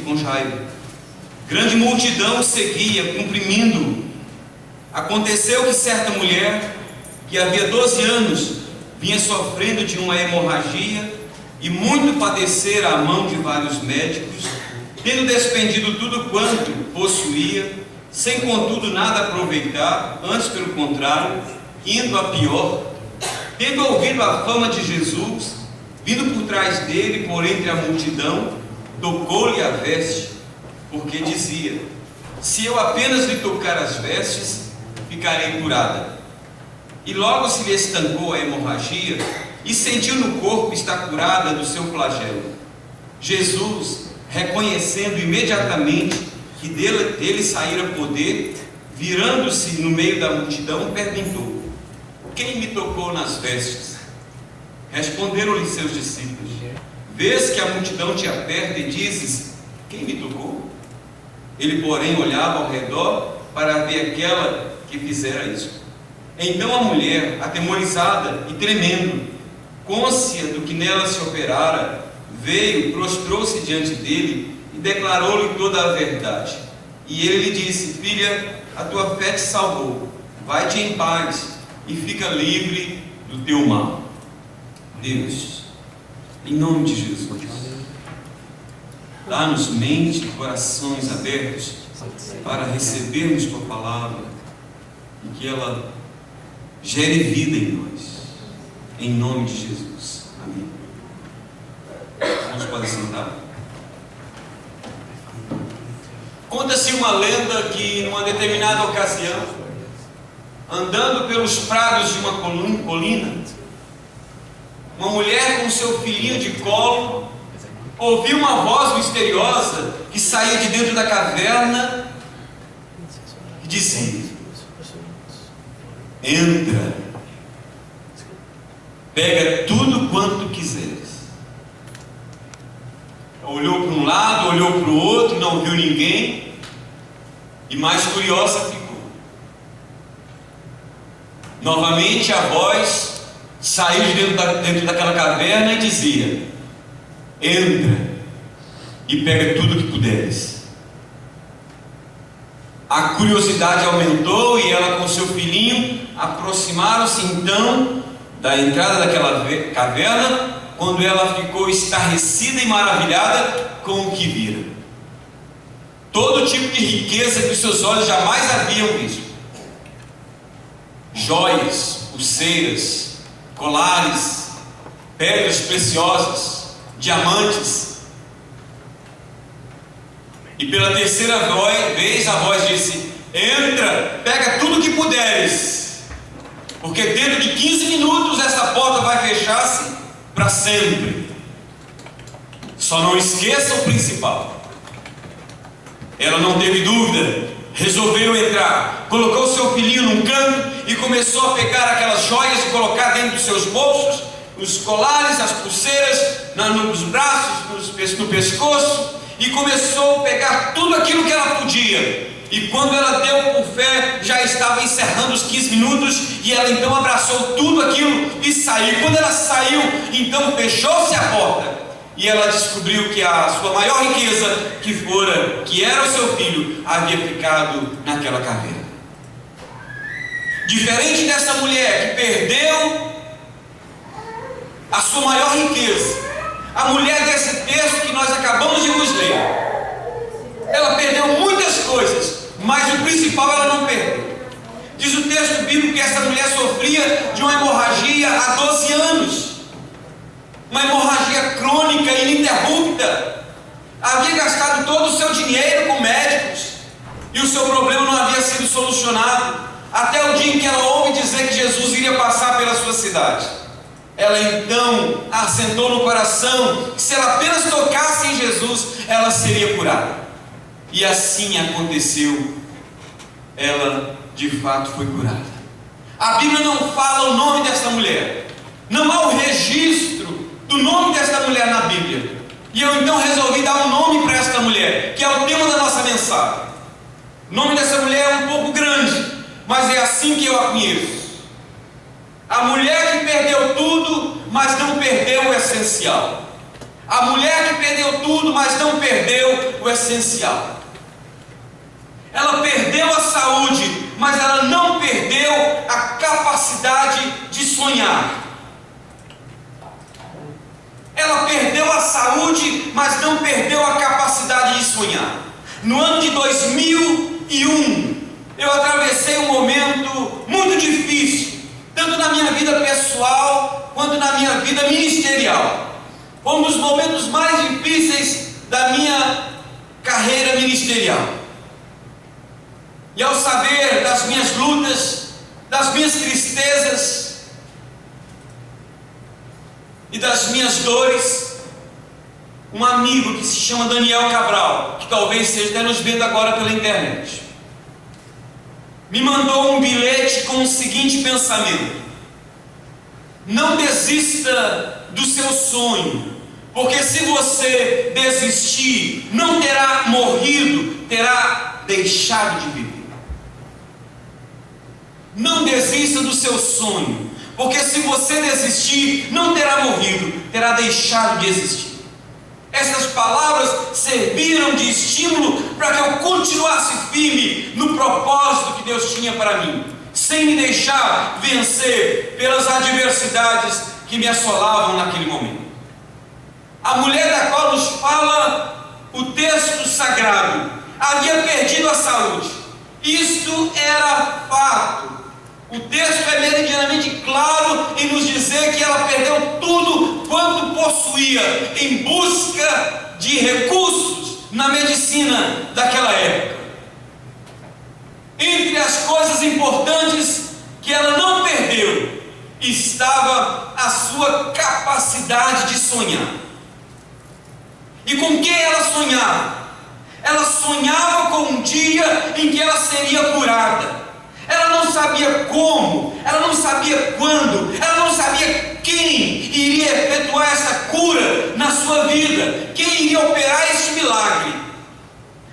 com Jairo. Grande multidão seguia, cumprindo-o. Aconteceu que certa mulher, que havia 12 anos, vinha sofrendo de uma hemorragia e muito padecera à mão de vários médicos, tendo despendido tudo quanto possuía, sem contudo nada aproveitar, antes pelo contrário, indo a pior. Tendo ouvido a fama de Jesus, vindo por trás dele, por entre a multidão, tocou-lhe a veste, porque dizia: se eu apenas lhe tocar as vestes, ficarei curada. E logo se lhe estancou a hemorragia, e sentiu no corpo estar curada do seu flagelo. Jesus, reconhecendo imediatamente que dele saíra poder, virando-se no meio da multidão, perguntou: quem me tocou nas vestes? Responderam-lhe seus discípulos: vês que a multidão te aperta e dizes: quem me tocou? Ele, porém, olhava ao redor para ver aquela que fizera isso. Então a mulher, atemorizada e tremendo, cônscia do que nela se operara, veio, prostrou-se diante dele e declarou-lhe toda a verdade. E ele lhe disse: filha, a tua fé te salvou, vai-te em paz e fica livre do teu mal. Deus, em nome de Jesus, dá-nos mente e corações abertos para recebermos tua palavra e que ela gere vida em nós, em nome de Jesus. Amém. Vamos poder sentar. Conta-se uma lenda que numa determinada ocasião, andando pelos prados de uma colina, uma mulher com seu filhinho de colo ouviu uma voz misteriosa que saía de dentro da caverna e dizia: entra, pega tudo quanto quiseres. Olhou para um lado, olhou para o outro, não viu ninguém, e mais curiosa ficou. Novamente a voz saiu de dentro daquela caverna e dizia: entra e pega tudo que puderes. A curiosidade aumentou e ela com seu filhinho aproximaram-se então da entrada daquela caverna, quando ela ficou estarrecida e maravilhada com o que vira. Todo tipo de riqueza que os seus olhos jamais haviam visto: joias, pulseiras, colares, pedras preciosas, diamantes. E pela terceira vez a voz disse: entra, pega tudo que puderes, porque dentro de 15 minutos essa porta vai fechar-se para sempre. Só não esqueça o principal. Ela não teve dúvida, resolveu entrar, colocou seu filhinho num canto e começou a pegar aquelas joias e colocar dentro dos seus bolsos, os colares, as pulseiras, nos braços, no pescoço, e começou a pegar tudo aquilo que ela podia. E quando ela deu por fé, já estava encerrando os 15 minutos, e ela então abraçou tudo aquilo e saiu. Quando ela saiu, então fechou-se a porta, e ela descobriu que a sua maior riqueza, que era o seu filho, havia ficado naquela caverna. Diferente dessa mulher que perdeu a sua maior riqueza, a mulher desse texto que nós acabamos de nos ler, ela perdeu muitas coisas, mas o principal ela não perdeu. Diz o texto bíblico que essa mulher sofria de uma hemorragia há 12 anos, uma hemorragia crônica e ininterrupta. Havia gastado todo o seu dinheiro com médicos e o seu problema não havia sido solucionado, até o dia em que ela ouve dizer que Jesus iria passar pela sua cidade. Ela então assentou no coração que se ela apenas tocasse em Jesus, ela seria curada. E assim aconteceu. Ela de fato foi curada. A Bíblia não fala o nome desta mulher, não há o registro do nome desta mulher na Bíblia. E eu então resolvi dar um nome para esta mulher, que é o tema da nossa mensagem. O nome dessa mulher é um pouco grande, mas é assim que eu a conheço. A mulher que perdeu tudo, mas não perdeu o essencial. A mulher que perdeu tudo, mas não perdeu essencial. Ela perdeu a saúde, mas ela não perdeu a capacidade de sonhar. Ela perdeu a saúde, mas não perdeu a capacidade de sonhar. No ano de 2001, eu atravessei um momento muito difícil, tanto na minha vida pessoal, quanto na minha vida ministerial. Foi um dos momentos mais difíceis da minha carreira ministerial. E ao saber das minhas lutas, das minhas tristezas e das minhas dores, um amigo que se chama Daniel Cabral, que talvez esteja até nos vendo agora pela internet, me mandou um bilhete com o seguinte pensamento: não desista do seu sonho, porque se você desistir, não terá morrido, terá deixado de viver. Não desista do seu sonho, porque se você desistir, não terá morrido, terá deixado de existir. Essas palavras serviram de estímulo para que eu continuasse firme no propósito que Deus tinha para mim, sem me deixar vencer pelas adversidades que me assolavam naquele momento. A mulher da qual nos fala o texto sagrado havia perdido a saúde. Isto era fato. O texto é meridianamente claro em nos dizer que ela perdeu tudo quanto possuía em busca de recursos na medicina daquela época. Entre as coisas importantes que ela não perdeu estava a sua capacidade de sonhar. E com que ela sonhava? Ela sonhava com um dia em que ela seria curada. Ela não sabia como, ela não sabia quando, ela não sabia quem iria efetuar essa cura na sua vida, quem iria operar este milagre.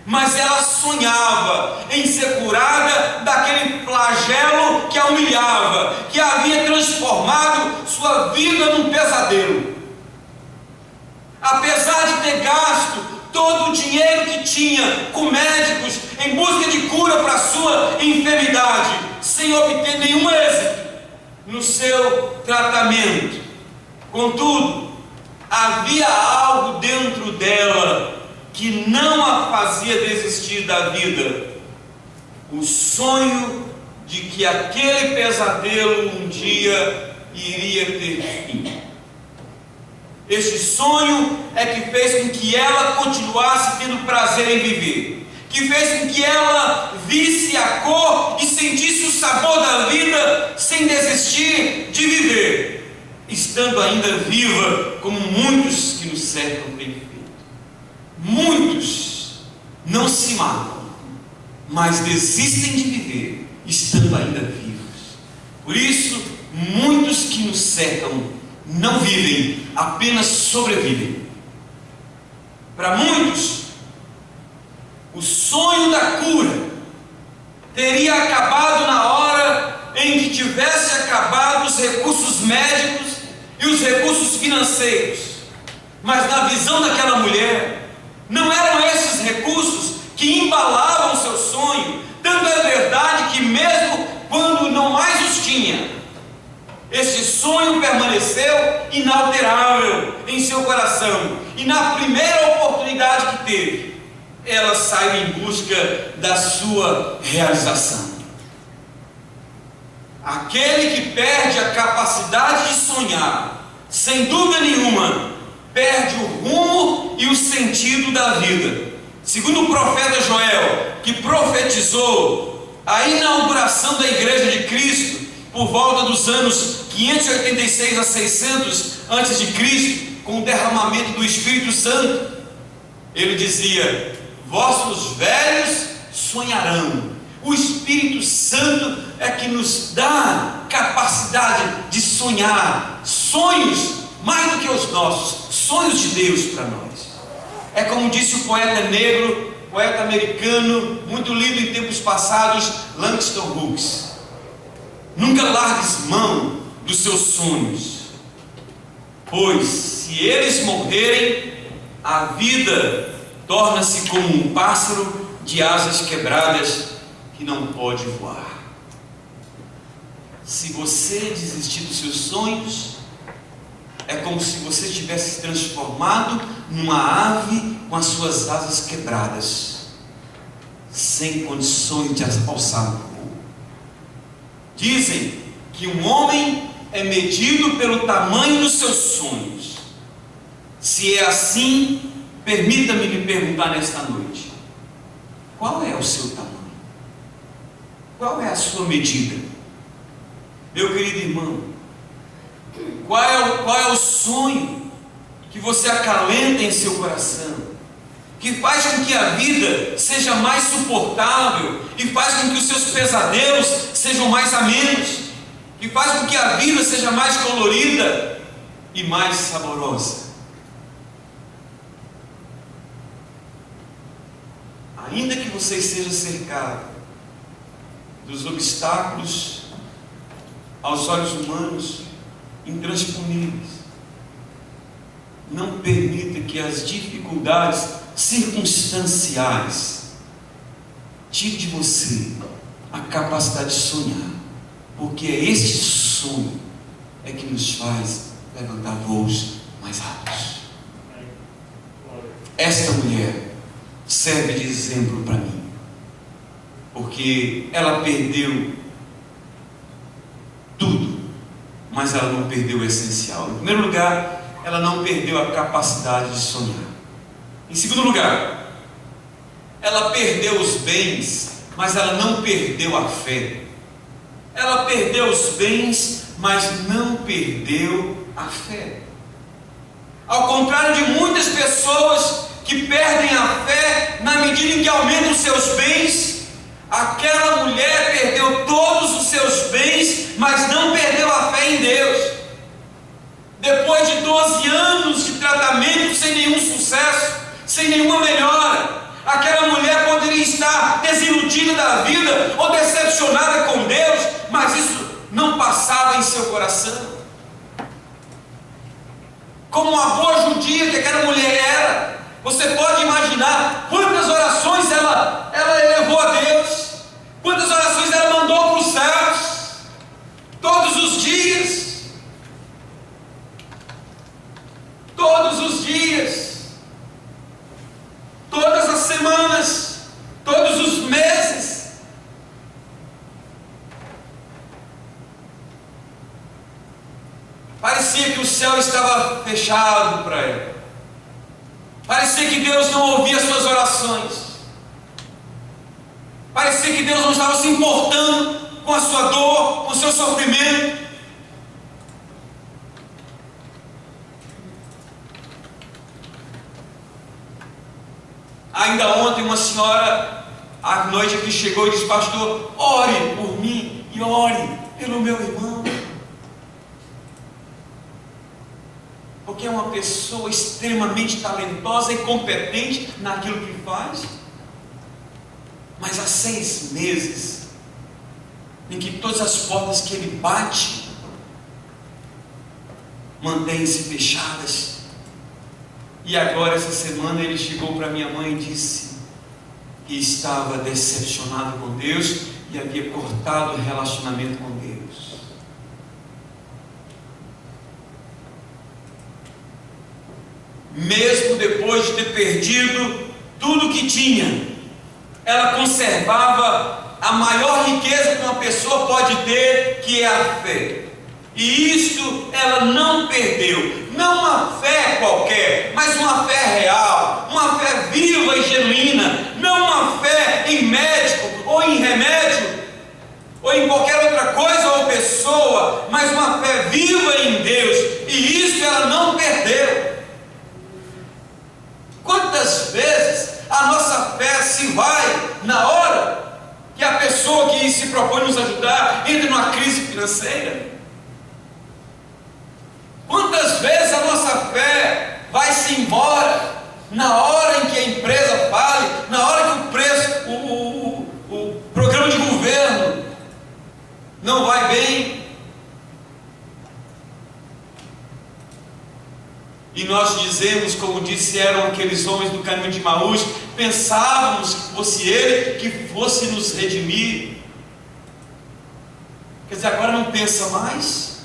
Mas ela sonhava em ser curada daquele flagelo que a humilhava, que havia transformado sua vida num pesadelo. Apesar de ter gasto todo o dinheiro que tinha com médicos em busca de cura para a sua enfermidade, sem obter nenhum êxito no seu tratamento, contudo, havia algo dentro dela que não a fazia desistir da vida: o sonho de que aquele pesadelo um dia iria ter fim. Este sonho é que fez com que ela continuasse tendo prazer em viver, que fez com que ela visse a cor e sentisse o sabor da vida sem desistir de viver, estando ainda viva, como muitos que nos cercam têm feito. Muitos não se matam, mas desistem de viver, estando ainda vivos. Por isso, muitos que nos cercam não vivem, apenas sobrevivem. Para muitos, o sonho da cura teria acabado na hora em que tivesse acabado os recursos médicos e os recursos financeiros. Mas na visão daquela mulher, não eram esses recursos que embalavam o seu sonho. Tanto é verdade que mesmo quando não mais os tinha, este sonho permaneceu inalterável em seu coração. E na primeira oportunidade que teve, ela saiu em busca da sua realização. Aquele que perde a capacidade de sonhar, sem dúvida nenhuma, perde o rumo e o sentido da vida. Segundo o profeta Joel, que profetizou a inauguração da Igreja de Cristo por volta dos anos 586 a 600 a.C., com o derramamento do Espírito Santo, ele dizia: vossos velhos sonharão. O Espírito Santo é que nos dá capacidade de sonhar, sonhos mais do que os nossos, sonhos de Deus para nós. É como disse o poeta negro, poeta americano, muito lido em tempos passados, Langston Hughes: nunca largues mão dos seus sonhos, pois se eles morrerem, a vida torna-se como um pássaro de asas quebradas que não pode voar. Se você desistir dos seus sonhos, é como se você tivesse se transformado numa ave com as suas asas quebradas, sem condições de alçar o voo. Dizem que um homem é medido pelo tamanho dos seus sonhos. Se é assim, permita-me lhe perguntar nesta noite: qual é o seu tamanho? Qual é a sua medida? Meu querido irmão, qual é o sonho que você acalenta em seu coração, que faz com que a vida seja mais suportável e faz com que os seus pesadelos sejam mais amenos, que faz com que a vida seja mais colorida e mais saborosa? Ainda que você esteja cercado dos obstáculos aos olhos humanos intransponíveis, não permita que as dificuldades circunstanciais tire de você a capacidade de sonhar, porque é este sonho que nos faz levantar voos mais altos. Esta mulher serve de exemplo para mim, porque ela perdeu tudo, mas ela não perdeu o essencial. Em primeiro lugar, ela não perdeu a capacidade de sonhar. Em segundo lugar, ela perdeu os bens, mas ela não perdeu a fé. Ela perdeu os bens, mas não perdeu a fé. Ao contrário de muitas pessoas que perdem a fé na medida em que aumentam os seus bens, aquela mulher perdeu todos os seus bens, mas não perdeu a fé em Deus. Depois de 12 anos de tratamento sem nenhum sucesso, sem nenhuma melhora, aquela mulher poderia estar desiludida da vida ou decepcionada com Deus, mas isso não passava em seu coração. Como uma boa judia que aquela mulher era, você pode imaginar quantas orações ela elevou a Deus, quantas orações ela mandou para os céus, todos os dias, todas as semanas, todos os meses. Parecia que o céu estava fechado para ela. Parecia que Deus não ouvia as suas orações. Parecia que Deus não estava se importando com a sua dor, com o seu sofrimento. Ainda ontem uma senhora à noite aqui chegou e disse: pastor, ore por mim e ore pelo meu irmão, porque é uma pessoa extremamente talentosa e competente naquilo que faz, mas há 6 meses em que todas as portas que ele bate mantêm-se fechadas. E agora essa semana ele chegou para minha mãe e disse que estava decepcionado com Deus e havia cortado o relacionamento com Deus. Mesmo depois de ter perdido tudo que tinha, ela conservava a maior riqueza que uma pessoa pode ter, que é a fé. E isto ela não perdeu. Não uma fé qualquer, mas uma fé real, uma fé viva e genuína. Não uma fé em médico ou em remédio ou em qualquer outra coisa ou pessoa, mas uma fé viva em Deus. E isso ela não perdeu. Quantas vezes a nossa fé se vai na hora que a pessoa que se propõe nos ajudar entra numa crise financeira? Quantas vezes a nossa fé vai-se embora na hora em que a empresa fale, na hora que o programa de governo não vai bem, e nós nós dizemos, como disseram aqueles homens do caminho de Emaús, pensávamos que fosse Ele que fosse nos redimir. Quer dizer, agora não pensa mais?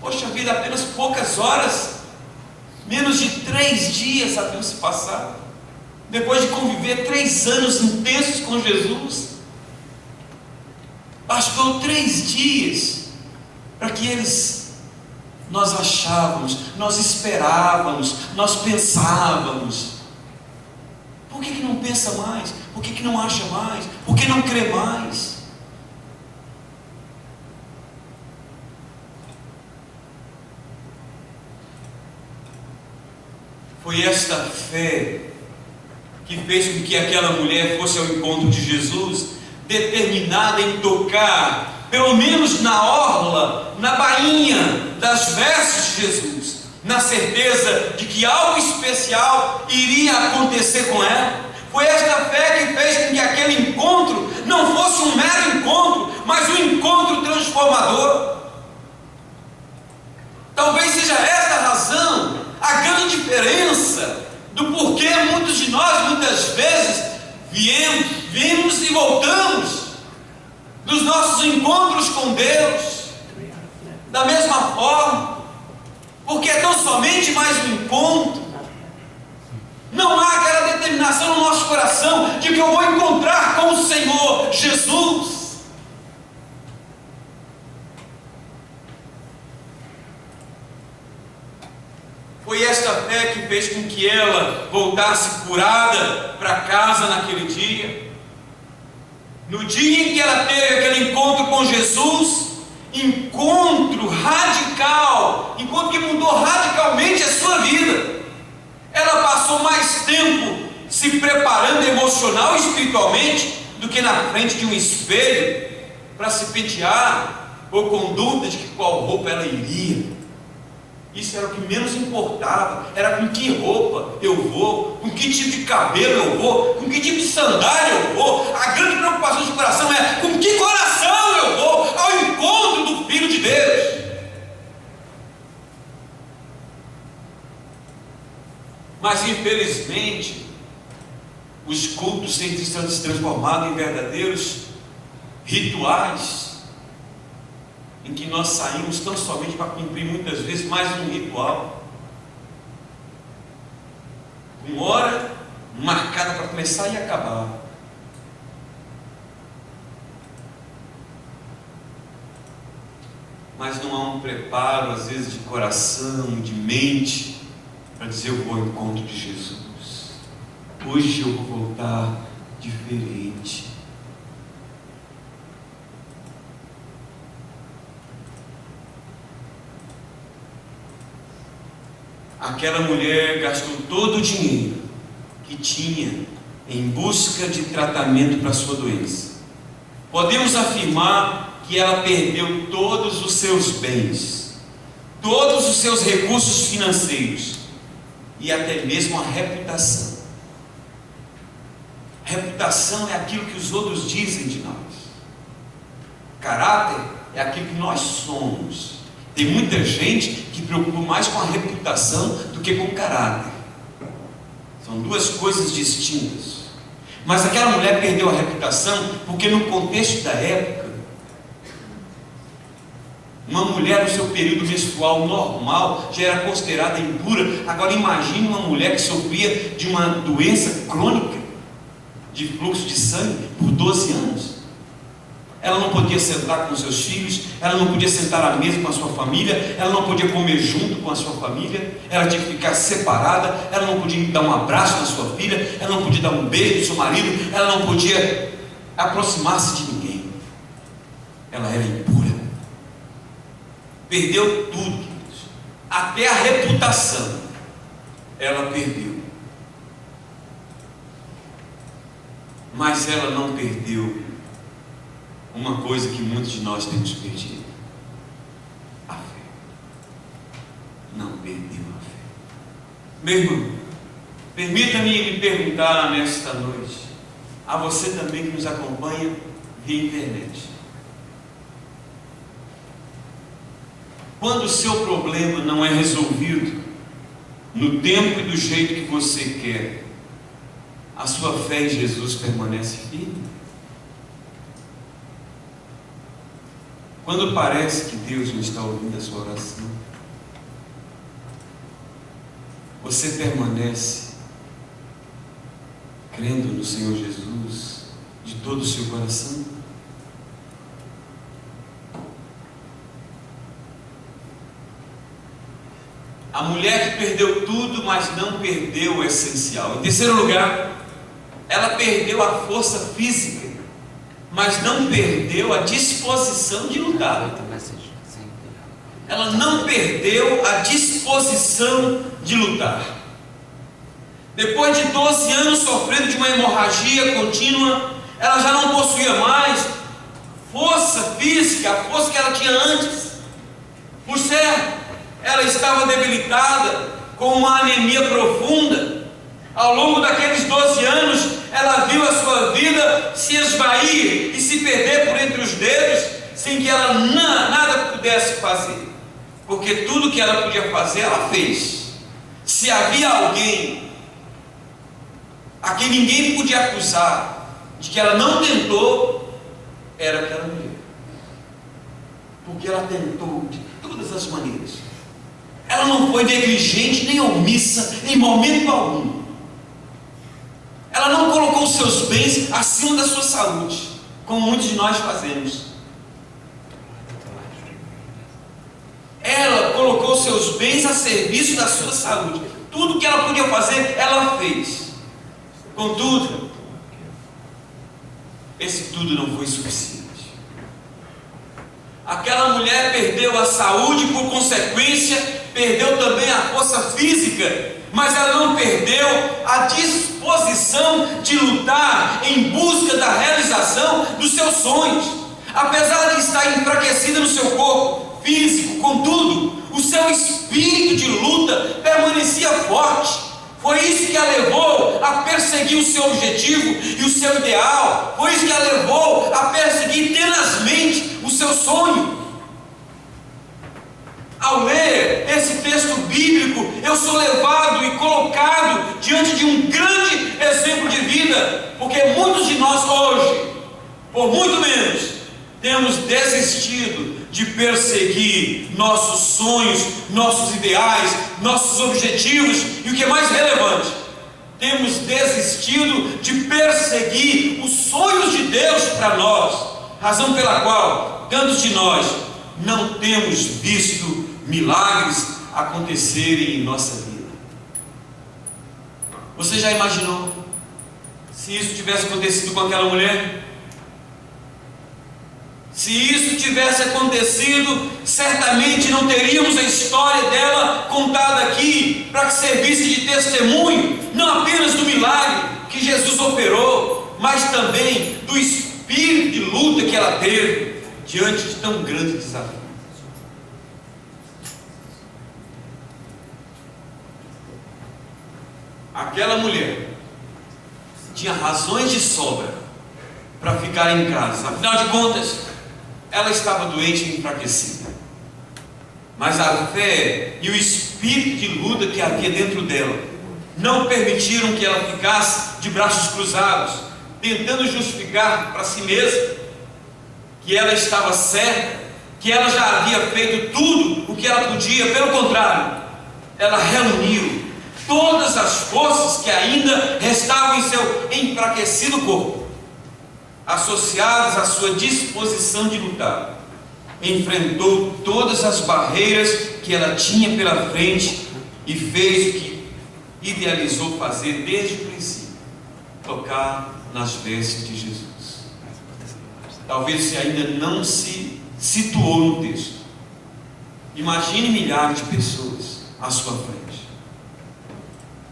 Poxa vida, apenas poucas horas, menos de 3 dias haviam se passado, depois de conviver 3 anos intensos com Jesus. Bastou 3 dias para que nós achávamos, nós esperávamos, nós pensávamos. Por que não pensa mais? Por que não acha mais? Por que não crê mais? Foi esta fé que fez com que aquela mulher fosse ao encontro de Jesus, determinada em tocar, pelo menos na orla, na bainha das vestes de Jesus, na certeza de que algo especial iria acontecer com ela. Foi esta fé que fez com que aquele encontro não fosse um mero encontro, mas um encontro transformador. Talvez seja esta a razão, a grande diferença do porquê muitos de nós, muitas vezes, viemos e voltamos dos nossos encontros com Deus da mesma forma, porque é tão somente mais um encontro. Não há aquela determinação no nosso coração de que eu vou encontrar com o Senhor Jesus. Foi esta fé que fez com que ela voltasse curada para casa naquele dia. No dia em que ela teve aquele encontro com Jesus, encontro radical, encontro que mudou radicalmente a sua vida. Ela passou mais tempo se preparando emocional e espiritualmente do que na frente de um espelho para se pentear, ou com dúvida de que qual roupa ela iria. Isso era o que menos importava, era com que roupa eu vou, com que tipo de cabelo eu vou, com que tipo de sandália eu vou. A grande preocupação do coração é com que coração eu vou ao encontro do Filho de Deus. Mas infelizmente os cultos têm se transformado em verdadeiros rituais, em que nós saímos tão somente para cumprir muitas vezes mais um ritual, uma hora marcada para começar e acabar. Mas não há um preparo, às vezes, de coração, de mente, para dizer: eu vou ao encontro de Jesus. Hoje eu vou voltar diferente. Aquela mulher gastou todo o dinheiro que tinha em busca de tratamento para a sua doença. Podemos afirmar que ela perdeu todos os seus bens, todos os seus recursos financeiros e até mesmo a reputação. Reputação é aquilo que os outros dizem de nós. Caráter é aquilo que nós somos. Tem muita gente que preocupa mais com a reputação do que com o caráter. São duas coisas distintas. Mas aquela mulher perdeu a reputação porque, no contexto da época, uma mulher no seu período menstrual normal já era considerada impura. Agora imagine uma mulher que sofria de uma doença crônica de fluxo de sangue por 12 anos. Ela não podia sentar com seus filhos, ela não podia sentar à mesa com a sua família, ela não podia comer junto com a sua família, ela tinha que ficar separada, ela não podia dar um abraço na sua filha, ela não podia dar um beijo no seu marido, ela não podia aproximar-se de ninguém. Ela era impura. Perdeu tudo, queridos. Até a reputação ela perdeu. Mas ela não perdeu uma coisa que muitos de nós temos perdido: a fé. Não perdeu a fé. Meu irmão, permita-me lhe perguntar nesta noite, a você também que nos acompanha via internet: quando o seu problema não é resolvido, no tempo e do jeito que você quer, a sua fé em Jesus permanece firme? Quando parece que Deus não está ouvindo a sua oração, você permanece crendo no Senhor Jesus de todo o seu coração? A mulher que perdeu tudo, mas não perdeu o essencial. Em terceiro lugar, ela perdeu a força física, mas não perdeu a disposição de lutar. Ela não perdeu a disposição de lutar. Depois de 12 anos sofrendo de uma hemorragia contínua, ela já não possuía mais força física, a força que ela tinha antes. Por certo, ela estava debilitada, com uma anemia profunda. Ao longo daqueles 12 anos, ela viu a sua vida se esvair e se perder por entre os dedos, sem que ela nada pudesse fazer, porque tudo que ela podia fazer, ela fez. Se havia alguém a quem ninguém podia acusar de que ela não tentou, era aquela mulher, porque ela tentou de todas as maneiras. Ela não foi negligente nem omissa em momento algum. Ela não colocou os seus bens acima da sua saúde, como muitos de nós fazemos. Ela colocou os seus bens a serviço da sua saúde. Tudo que ela podia fazer, ela fez. Contudo, esse tudo não foi suficiente. Aquela mulher perdeu a saúde, por consequência, perdeu também a força física, mas ela não perdeu a disposição de lutar em busca da realização dos seus sonhos. Apesar de estar enfraquecida no seu corpo físico, contudo, o seu espírito de luta permanecia forte. Foi isso que a levou a perseguir o seu objetivo e o seu ideal. Foi isso que a levou a perseguir tenazmente o seu sonho. Ao ler esse texto bíblico, eu sou levado e colocado diante de um grande exemplo de vida, porque muitos de nós hoje, por muito menos, temos desistido de perseguir nossos sonhos, nossos ideais, nossos objetivos, e o que é mais relevante, temos desistido de perseguir os sonhos de Deus para nós, razão pela qual tantos de nós não temos visto milagres acontecerem em nossa vida. Você já imaginou se isso tivesse acontecido com aquela mulher? Se isso tivesse acontecido, certamente não teríamos a história dela contada aqui para que servisse de testemunho, não apenas do milagre que Jesus operou, mas também do espírito de luta que ela teve diante de tão grande desafio. Aquela mulher tinha razões de sobra para ficar em casa. Afinal de contas, ela estava doente e enfraquecida. Mas a fé e o espírito de luta que havia dentro dela não permitiram que ela ficasse de braços cruzados, tentando justificar para si mesma que ela estava certa, que ela já havia feito tudo o que ela podia. Pelo contrário, ela reuniu todas as forças que ainda restavam em seu enfraquecido corpo, associadas à sua disposição de lutar, enfrentou todas as barreiras que ela tinha pela frente e fez o que idealizou fazer desde o princípio: tocar nas vestes de Jesus. Talvez você ainda não se situou no texto. Imagine milhares de pessoas à sua frente.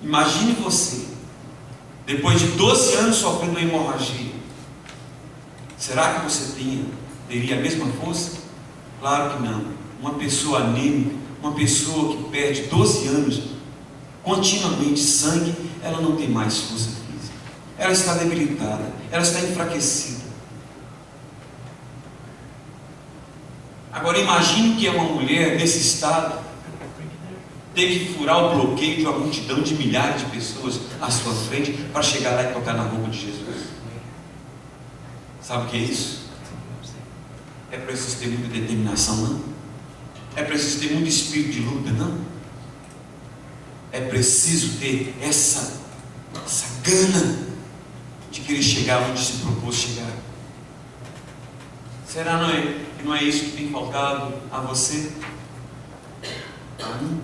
Imagine você, depois de 12 anos sofrendo uma hemorragia. Será que você teria a mesma força? Claro que não. Uma pessoa anêmica, uma pessoa que perde 12 anos continuamente sangue, ela não tem mais força física. Ela está debilitada, ela está enfraquecida. Agora imagine que é uma mulher nesse estado, ter que furar o bloqueio de uma multidão de milhares de pessoas à sua frente para chegar lá e tocar na roupa de Jesus. Sabe o que é isso? É preciso ter muita determinação, não? É preciso ter muito espírito de luta, não? É preciso ter essa gana de querer chegar onde se propôs chegar. Será que não é isso que tem faltado a você? A mim?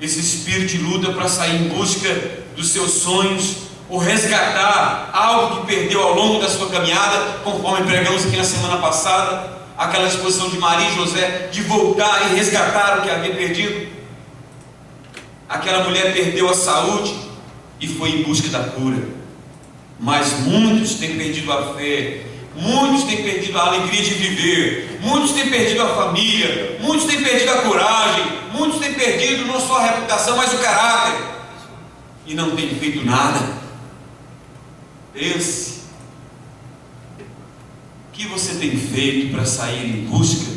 Esse espírito de luta para sair em busca dos seus sonhos, ou resgatar algo que perdeu ao longo da sua caminhada, conforme pregamos aqui na semana passada, aquela disposição de Maria e José de voltar e resgatar o que havia perdido. Aquela mulher perdeu a saúde e foi em busca da cura, mas muitos têm perdido a fé, muitos têm perdido a alegria de viver, muitos têm perdido a família, muitos têm perdido a coragem, muitos têm perdido não só a reputação, mas o caráter, e não têm feito nada. Pense, o que você tem feito para sair em busca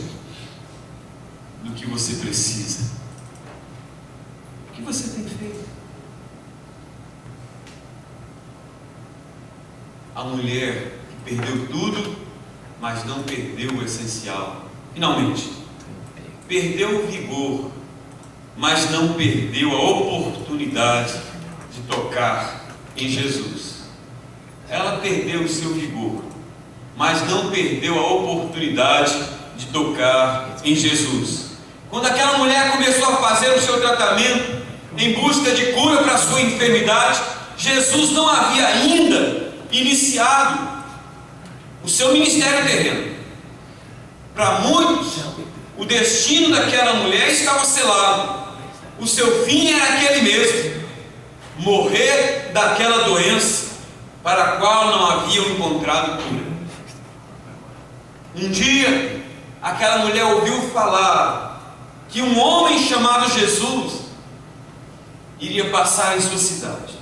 do que você precisa? O que você tem feito? A mulher que perdeu tudo, mas não perdeu o essencial. Finalmente, perdeu o vigor, mas não perdeu a oportunidade de tocar em Jesus. Ela perdeu o seu vigor, mas não perdeu a oportunidade de tocar em Jesus. Quando aquela mulher começou a fazer o seu tratamento em busca de cura para a sua enfermidade, Jesus não havia ainda iniciado o seu ministério terreno. Para muitos, o destino daquela mulher estava selado. O seu fim era aquele mesmo: morrer daquela doença para a qual não haviam encontrado cura. Um dia, aquela mulher ouviu falar que um homem chamado Jesus iria passar em sua cidade.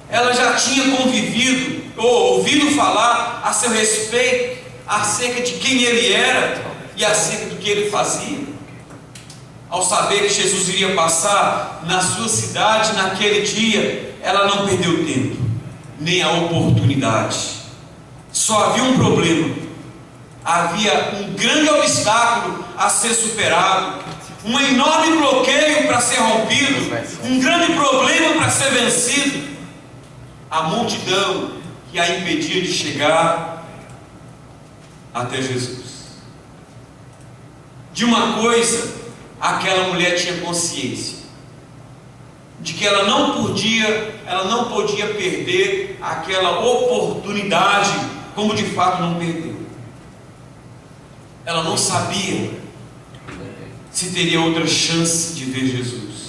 Ela já tinha convivido ou ouvido falar a seu respeito, acerca de quem ele era e acerca do que ele fazia. Ao saber que Jesus iria passar na sua cidade naquele dia, ela não perdeu tempo, nem a oportunidade. Só havia um problema, havia um grande obstáculo a ser superado, um enorme bloqueio para ser rompido, um grande problema para ser vencido: a multidão que a impedia de chegar até Jesus. De uma coisa, aquela mulher tinha consciência: de que ela não podia perder aquela oportunidade, como de fato não perdeu. Ela não sabia se teria outra chance de ver Jesus,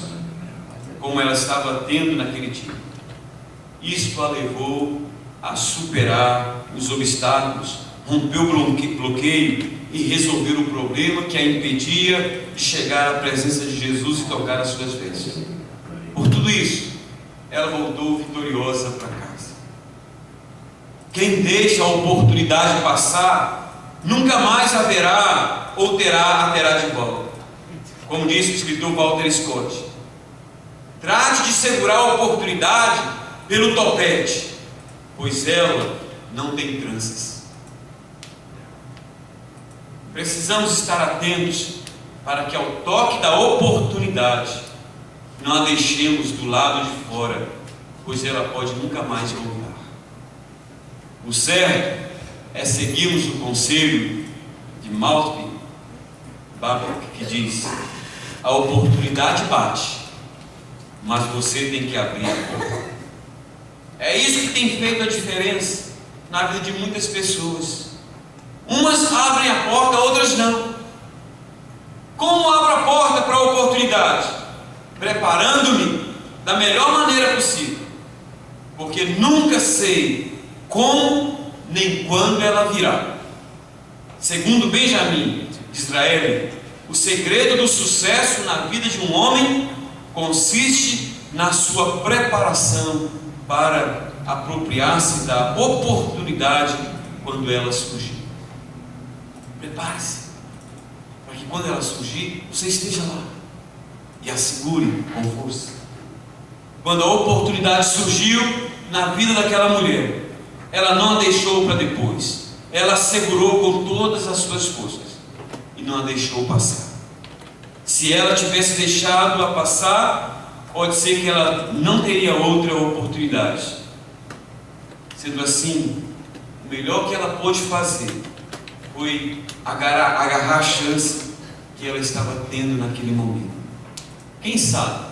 como ela estava tendo naquele dia. Isso a levou a superar os obstáculos, romper o bloqueio e resolver o problema que a impedia de chegar à presença de Jesus e tocar as suas vestes. Por tudo isso, ela voltou vitoriosa para casa. Quem deixa a oportunidade passar, nunca mais haverá ou a terá de volta. Como disse o escritor Walter Scott: trate de segurar a oportunidade pelo topete, pois ela não tem tranças. Precisamos estar atentos para que, ao toque da oportunidade, não a deixemos do lado de fora, pois ela pode nunca mais voltar. O certo é seguirmos o conselho de Maltby Babcock, que diz: a oportunidade bate, mas você tem que abrir a porta. É isso que tem feito a diferença na vida de muitas pessoas. Umas abrem a porta, outras não. Como abro a porta para a oportunidade? Preparando-me da melhor maneira possível, porque nunca sei como nem quando ela virá. Segundo Benjamin Disraeli, o segredo do sucesso na vida de um homem consiste na sua preparação para apropriar-se da oportunidade quando ela surgir. Prepare-se para que quando ela surgir, você esteja lá. e a segure com força. Quando a oportunidade surgiu na vida daquela mulher, ela não a deixou para depois. Ela segurou com todas as suas forças e não a deixou passar. Se ela tivesse deixado-a passar, pode ser que ela não teria outra oportunidade. Sendo assim, o melhor que ela pôde fazer foi agarrar a chance que ela estava tendo naquele momento. Quem sabe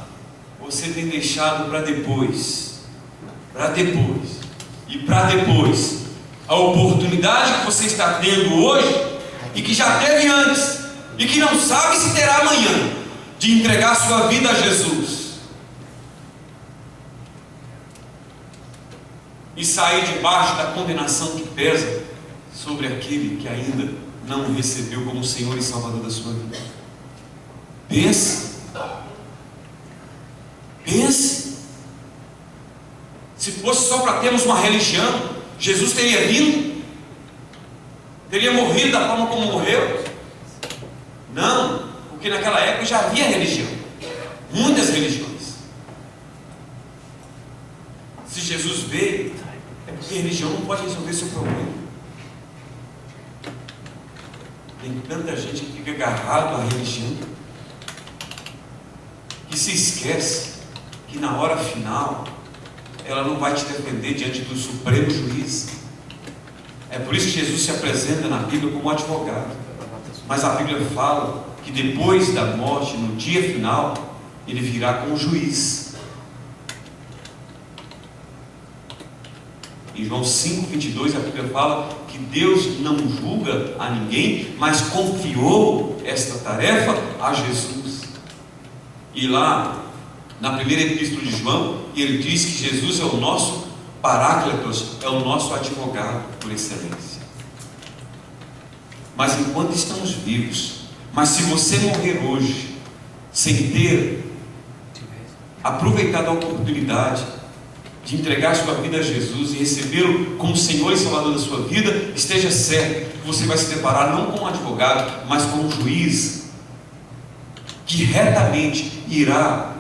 você tem deixado para depois, a oportunidade que você está tendo hoje e que já teve antes e que não sabe se terá amanhã, de entregar sua vida a Jesus e sair debaixo da condenação que pesa sobre aquele que ainda não o recebeu como Senhor e Salvador da sua vida. Pense. Se fosse só para termos uma religião, Jesus teria vindo? Teria morrido da forma como morreu? Não, porque naquela época já havia religião, muitas religiões. Se Jesus veio, é porque a religião não pode resolver seu problema. Tem tanta gente que fica agarrado à religião, que se esquece que na hora final ela não vai te defender diante do Supremo Juiz. É por isso que Jesus se apresenta na Bíblia como advogado. Mas a Bíblia fala que depois da morte, no dia final, ele virá como juiz. Em João 5:22 a Bíblia fala que Deus não julga a ninguém, mas confiou esta tarefa a Jesus. E lá na primeira epístola de João, ele diz que Jesus é o nosso Paráclitos, é o nosso advogado por excelência. Mas enquanto estamos vivos, mas se você morrer hoje sem ter aproveitado a oportunidade de entregar sua vida a Jesus e recebê-lo como Senhor e Salvador da sua vida, esteja certo que você vai se deparar não com um advogado, mas com um juiz que retamente irá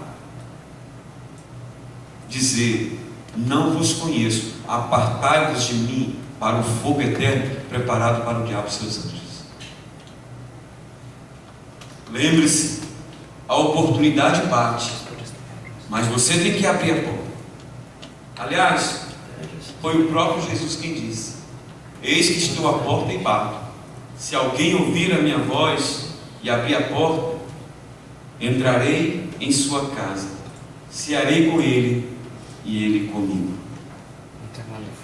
dizer: não vos conheço, apartai-vos de mim para o fogo eterno preparado para o diabo e seus anjos. Lembre-se, a oportunidade bate, mas você tem que abrir a porta. Aliás, foi o próprio Jesus quem disse: eis que estou à porta e bato. Se alguém ouvir a minha voz e abrir a porta, entrarei em sua casa, cearei com ele e ele comigo.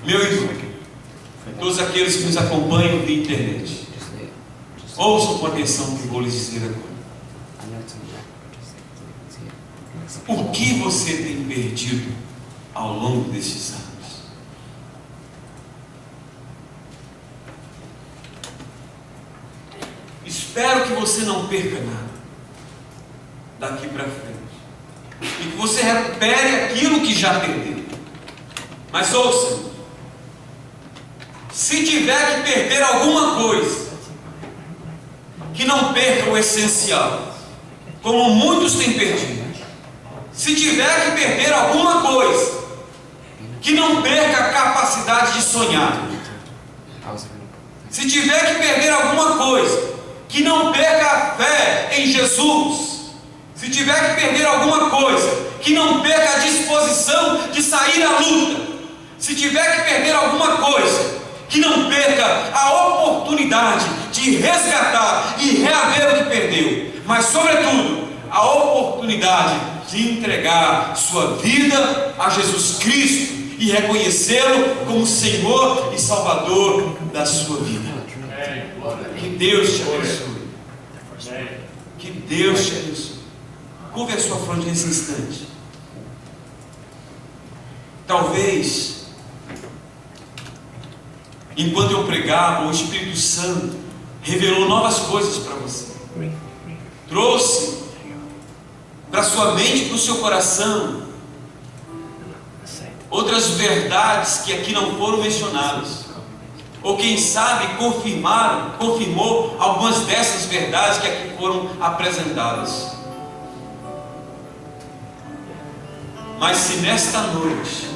Meu irmão, todos aqueles que nos acompanham via internet, ouçam com atenção o que vou lhes dizer agora. O que você tem perdido ao longo destes anos? Espero que você não perca nada daqui para frente e que você recupere aquilo que já perdeu. Mas ouça, se tiver que perder alguma coisa, que não perca o essencial, como muitos têm perdido. Se tiver que perder alguma coisa, que não perca a capacidade de sonhar. Se tiver que perder alguma coisa, que não perca a fé em Jesus. Se tiver que perder alguma coisa, que não perca a disposição de sair à luta. Se tiver que perder alguma coisa, que não perca a oportunidade de resgatar e reaver o que perdeu. Mas sobretudo, a oportunidade de entregar sua vida a Jesus Cristo e reconhecê-lo como Senhor e Salvador da sua vida. Que Deus te abençoe. Que Deus te abençoe. Curve a sua fronte nesse instante. Talvez, enquanto eu pregava, o Espírito Santo revelou novas coisas para você. Trouxe para sua mente, para o seu coração, outras verdades que aqui não foram mencionadas. Ou quem sabe confirmou algumas dessas verdades que aqui foram apresentadas. Mas se nesta noite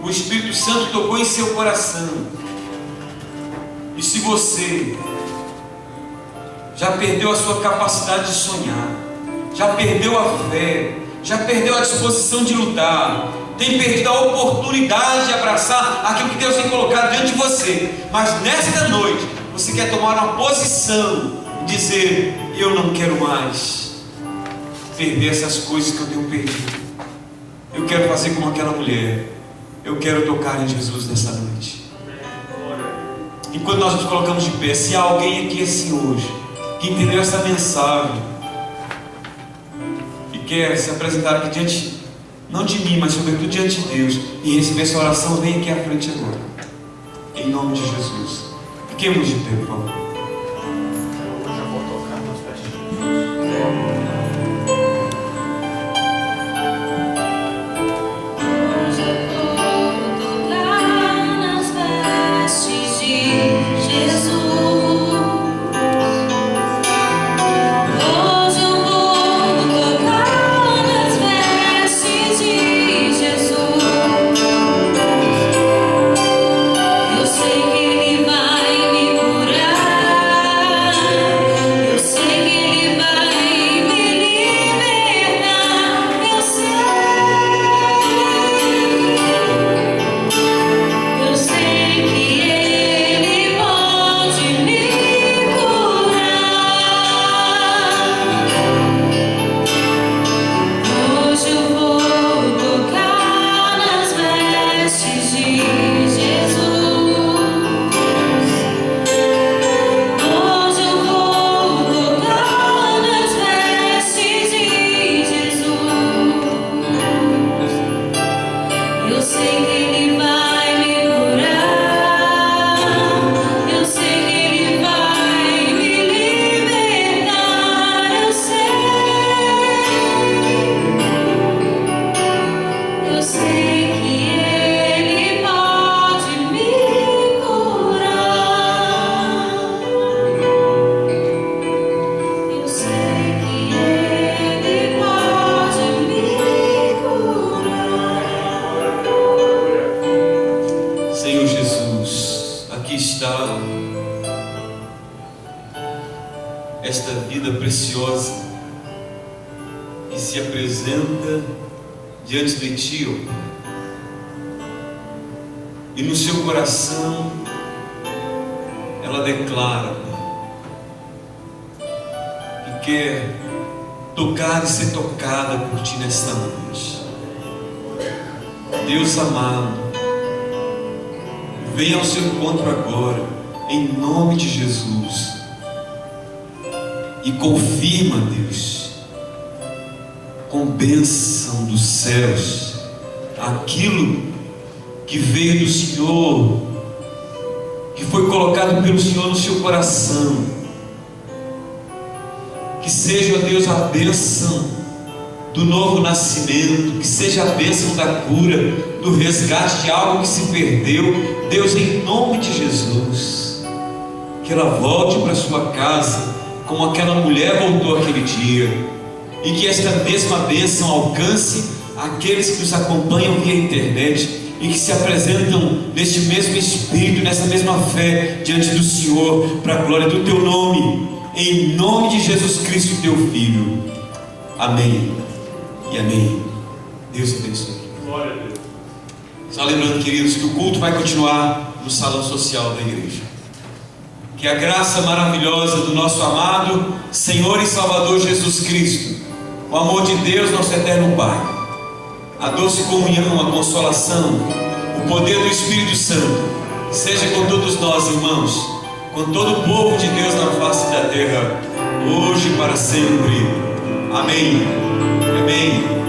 o Espírito Santo tocou em seu coração, e se você já perdeu a sua capacidade de sonhar, já perdeu a fé, já perdeu a disposição de lutar, tem perdido a oportunidade de abraçar aquilo que Deus tem colocado diante de você, mas nesta noite você quer tomar uma posição e dizer: eu não quero mais perder essas coisas que eu tenho perdido, eu quero fazer como aquela mulher, eu quero tocar em Jesus nessa noite. Enquanto nós nos colocamos de pé, se há alguém aqui assim hoje que entendeu essa mensagem e quer se apresentar aqui diante, não de mim, mas sobretudo diante de Deus, e receber essa oração, vem aqui à frente agora, em nome de Jesus. Fiquemos de pé, por favor. Eu já vou tocar nos pés de esta vida preciosa que se apresenta diante de Ti, ó Pai. E no seu coração ela declara, Pai, que quer tocar e ser tocada por Ti nesta noite. Deus amado, venha ao seu encontro agora, em nome de Jesus, e confirma, Deus, com bênção dos céus, aquilo que veio do Senhor, que foi colocado pelo Senhor no seu coração. Que seja, Deus, a bênção do novo nascimento, que seja a bênção da cura, do resgate de algo que se perdeu. Deus, em nome de Jesus, que ela volte para sua casa como aquela mulher voltou aquele dia, e que esta mesma bênção alcance aqueles que nos acompanham via internet e que se apresentam neste mesmo espírito, nessa mesma fé diante do Senhor, para a glória do Teu nome, em nome de Jesus Cristo, Teu Filho. Amém e amém. Deus abençoe. Glória a Deus. Só lembrando, queridos, que o culto vai continuar no salão social da igreja. Que a graça maravilhosa do nosso amado Senhor e Salvador Jesus Cristo, o amor de Deus, nosso eterno Pai, a doce comunhão, a consolação, o poder do Espírito Santo, seja com todos nós, irmãos, com todo o povo de Deus na face da terra, hoje e para sempre. Amém. Amém.